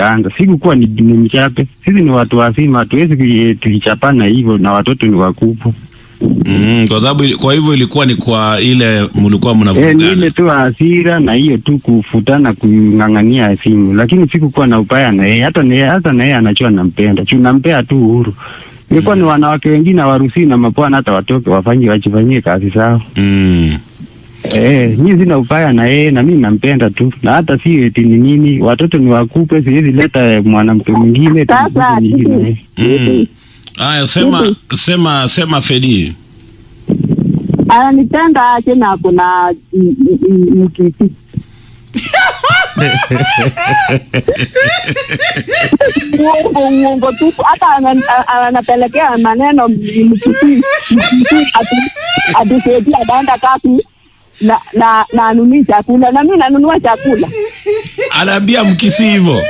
ikaanza. Sikukuwa ni mchape. Sisi ni watu wazima, hatuwezi tulichapana hivyo na watoto ni wakubwa. Kwa sababu kwa hivyo ilikuwa ni kwa ile mlikuwa mnavugana. Ni ile tu hasira na hiyo tu kufutana kung'ang'ania simu, lakini sikukuwa na upaya na yeye. Hata na yeye anajua nampenda. Tunampea tu uhuru. Ilikuwa ni wanawake wengine hawaruhusi na mapwana hata watoke wajifanyie kazi zao. Mimi sina upaya na yeye na mimi nampenda tu. Na hata si eti ni nini, watoto ni wakupe, siwezi leta mwanamke mwingine mwingine. Haya, sema Fedi. Ananipenda aje na kuna mkiti. Uongo tu, hata anapelekea maneno mkiti atusaidia danda kapi na anunui chakula na mimi nanunua chakula. Anaambia mkisi hivyo.